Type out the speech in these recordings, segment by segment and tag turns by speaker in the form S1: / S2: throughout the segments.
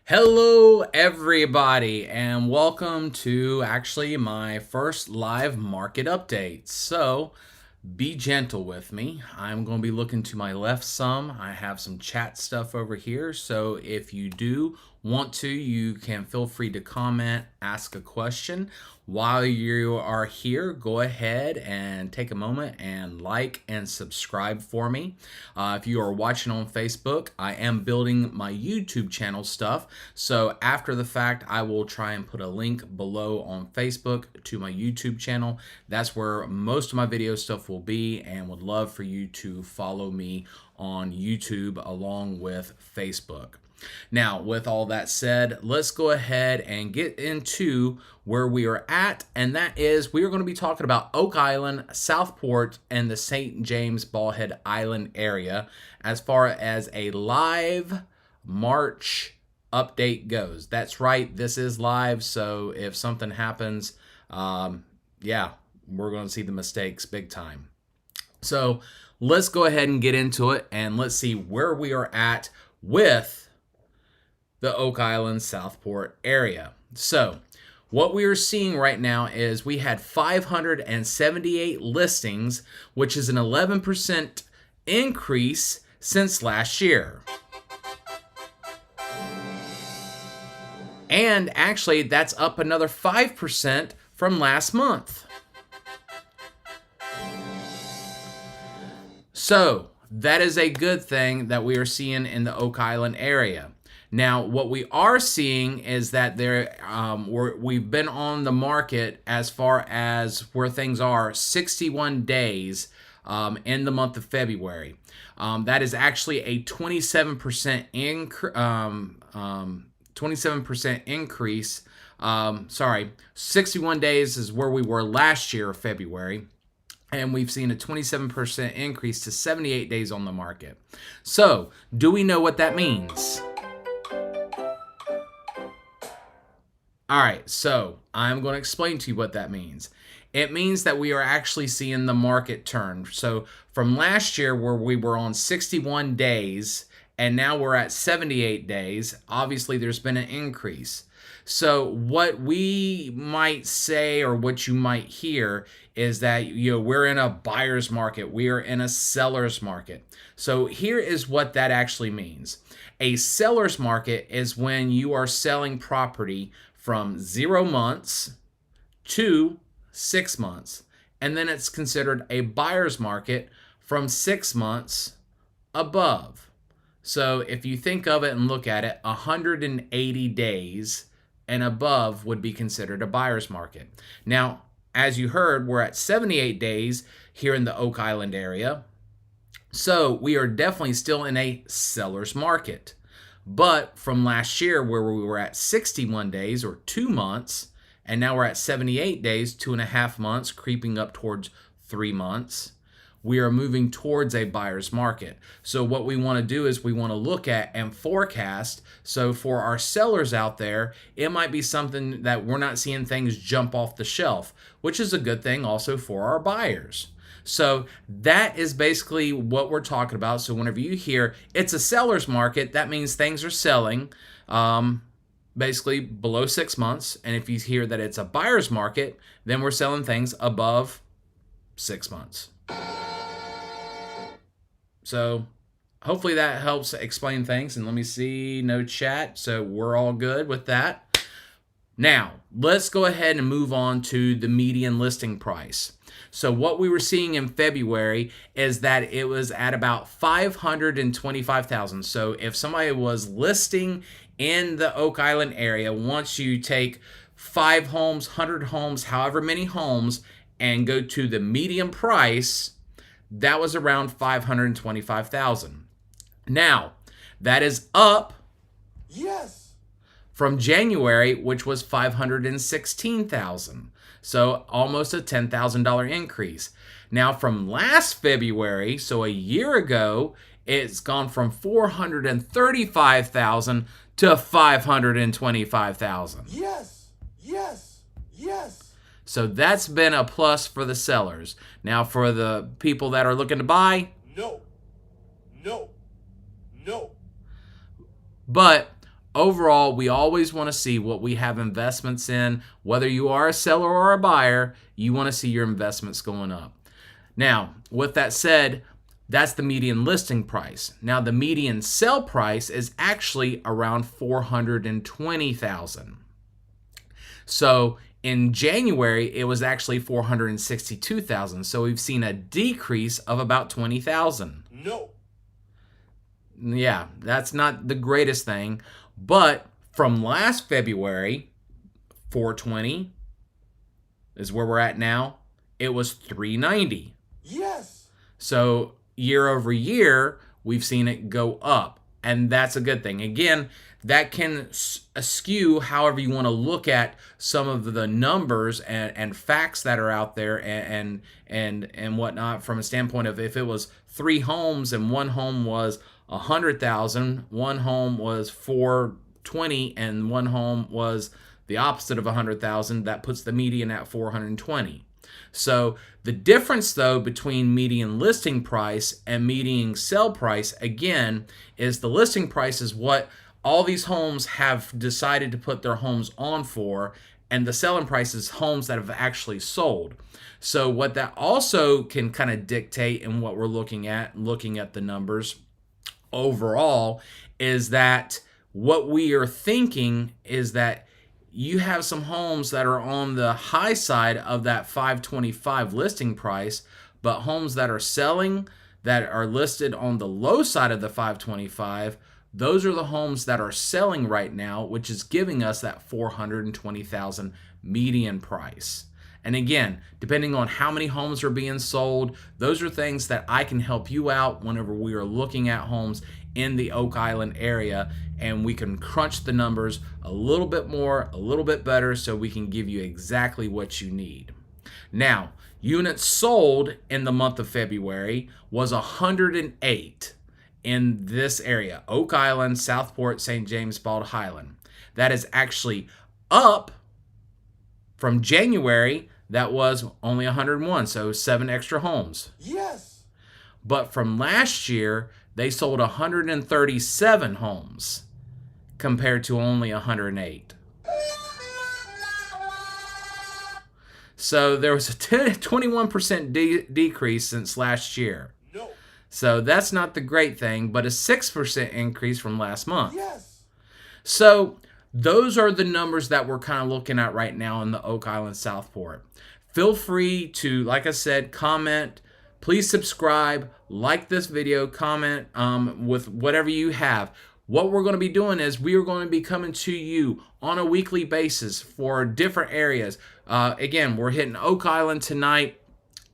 S1: Hello, everybody, and welcome to actually my first live market update. So, be gentle with me. I'm going to be looking to my left some. I have some chat stuff over here. So, if you do want to, you can feel free to comment, ask a question. While you are here, go ahead and take a moment and like and subscribe for me. If you are watching on Facebook, I am building my YouTube channel stuff. So after the fact, I will try and put a link below on Facebook to my YouTube channel. That's where most of my video stuff will be, and would love for you to follow me on YouTube along with Facebook. Now, with all that said, let's go ahead and get into where we are at, and that is we are going to be talking about Oak Island, Southport, and the St. James Ballhead Island area as far as a live March update goes. That's right, this is live, so if something happens, yeah, we're going to see the mistakes big time. So let's go ahead and get into it, and let's see where we are at with the Oak Island Southport area. So what we are seeing right now is we had 578 listings, which is an 11% increase since last year. And actually, that's up another 5% from last month. So that is a good thing that we are seeing in the Oak Island area. Now, what we are seeing is that we've been on the market as far as where things are 61 days in the month of February. That is actually a 27% 27% increase. 61 days is where we were last year, February. And we've seen a 27% increase to 78 days on the market. So, do we know what that means? All right, so I'm going to explain to you what that means. It means that we are actually seeing the market turn. So from last year where we were on 61 days and now we're at 78 days, obviously there's been an increase. So what we might say or what you might hear is that we're in a buyer's market, we are in a seller's market. So here is what that actually means. A seller's market is when you are selling property from 0 months to 6 months. And then it's considered a buyer's market from 6 months above. So if you think of it and look at it, 180 days and above would be considered a buyer's market. Now, as you heard, we're at 78 days here in the Oak Island area. So we are definitely still in a seller's market. But from last year where we were at 61 days or 2 months, and now we're at 78 days, 2.5 months, creeping up towards 3 months, we are moving towards a buyer's market. So what we want to do is we want to look at and forecast. So for our sellers out there, it might be something that we're not seeing things jump off the shelf, which is a good thing also for our buyers. So that is basically what we're talking about. So whenever you hear it's a seller's market, that means things are selling basically below 6 months. And if you hear that it's a buyer's market, then we're selling things above 6 months. So hopefully that helps explain things. And let me see, no chat. So we're all good with that. Now, let's go ahead and move on to the median listing price. So what we were seeing in February is that it was at about $525,000. So if somebody was listing in the Oak Island area, once you take 5 homes, 100 homes, however many homes, and go to the median price, that was around $525,000. Now, that is up.
S2: Yes.
S1: From January, which was $516,000. So almost a $10,000 increase. Now from last February, so a year ago, it's gone from $435,000 to $525,000.
S2: Yes. Yes. Yes.
S1: So that's been a plus for the sellers. Now for the people that are looking to buy,
S2: No. No. No.
S1: but overall, we always want to see what we have investments in. Whether you are a seller or a buyer, you want to see your investments going up. Now, with that said, that's the median listing price. Now, the median sell price is actually around $420,000. So in January, it was actually $462,000. So we've seen a decrease of about $20,000.
S2: No.
S1: Yeah, that's not the greatest thing. But from last February, 420 is where we're at now. It was 390.
S2: Yes.
S1: So year over year, we've seen it go up. And that's a good thing. Again, that can skew however you want to look at some of the numbers and facts that are out there and whatnot from a standpoint of if it was 3 homes and one home was 100,000, one home was 420, and one home was the opposite of 100,000, that puts the median at 420. So the difference, though, between median listing price and median sell price, again, is the listing price is what all these homes have decided to put their homes on for, and the selling price is homes that have actually sold. So what that also can kind of dictate in what we're looking at the numbers overall, is that what we are thinking is that you have some homes that are on the high side of that 525 listing price, but homes that are selling that are listed on the low side of the 525, those are the homes that are selling right now, which is giving us that 420,000 median price. And again, depending on how many homes are being sold, those are things that I can help you out whenever we are looking at homes in the Oak Island area, and we can crunch the numbers a little bit more, a little bit better, so we can give you exactly what you need. Now, units sold in the month of February was 108 in this area, Oak Island, Southport, St. James, Bald Highland. That is actually up from January. That was only 101, so 7 extra homes.
S2: Yes.
S1: But from last year, they sold 137 homes compared to only 108. So there was a 21% decrease since last year.
S2: No.
S1: So that's not the great thing, but a 6% increase from last month.
S2: Yes.
S1: So those are the numbers that we're kind of looking at right now in the Oak Island Southport. Feel free to, like I said, comment. Please subscribe, like this video, comment with whatever you have. What we're going to be doing is we are going to be coming to you on a weekly basis for different areas. Again, we're hitting Oak Island tonight.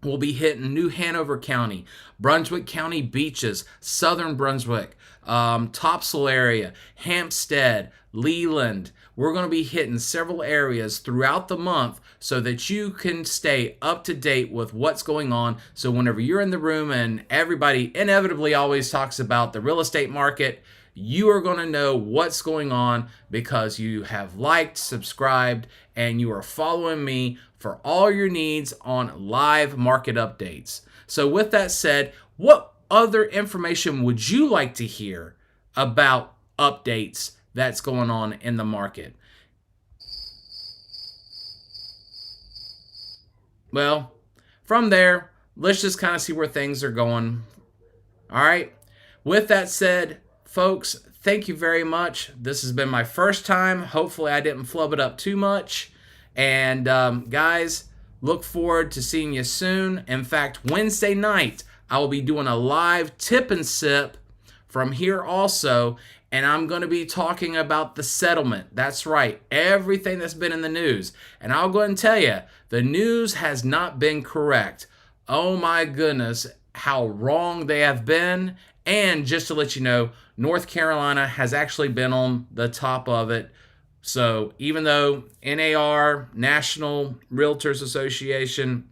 S1: We'll be hitting New Hanover County, Brunswick County beaches, Southern Brunswick, Topsail area, Hampstead, Leland. We're going to be hitting several areas throughout the month so that you can stay up to date with what's going on. So whenever you're in the room and everybody inevitably always talks about the real estate market, you are going to know what's going on because you have liked, subscribed, and you are following me for all your needs on live market updates. So with that said, what other information would you like to hear about updates that's going on in the market? Well, from there, let's just kind of see where things are going. All right. With that said, folks, thank you very much. This has been my first time. Hopefully I didn't flub it up too much. And guys, look forward to seeing you soon. In fact, Wednesday night, I will be doing a live tip and sip from here also. And I'm going to be talking about the settlement. That's right. Everything that's been in the news. And I'll go ahead and tell you, the news has not been correct. Oh my goodness, how wrong they have been. And just to let you know, North Carolina has actually been on the top of it. So even though NAR, National Realtors Association,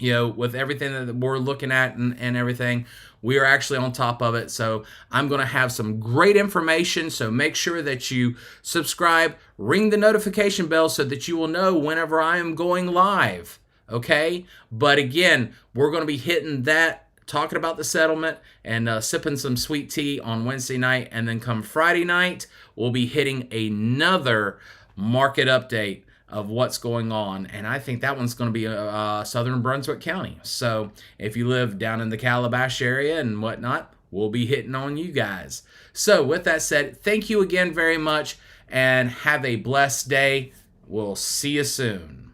S1: with everything that we're looking at and everything, we are actually on top of it. So I'm going to have some great information. So make sure that you subscribe, ring the notification bell so that you will know whenever I am going live. Okay? But again, we're going to be hitting that talking about the settlement and sipping some sweet tea on Wednesday night. And then come Friday night, we'll be hitting another market update of what's going on. And I think that one's going to be Southern Brunswick County. So if you live down in the Calabash area and whatnot, we'll be hitting on you guys. So with that said, thank you again very much and have a blessed day. We'll see you soon.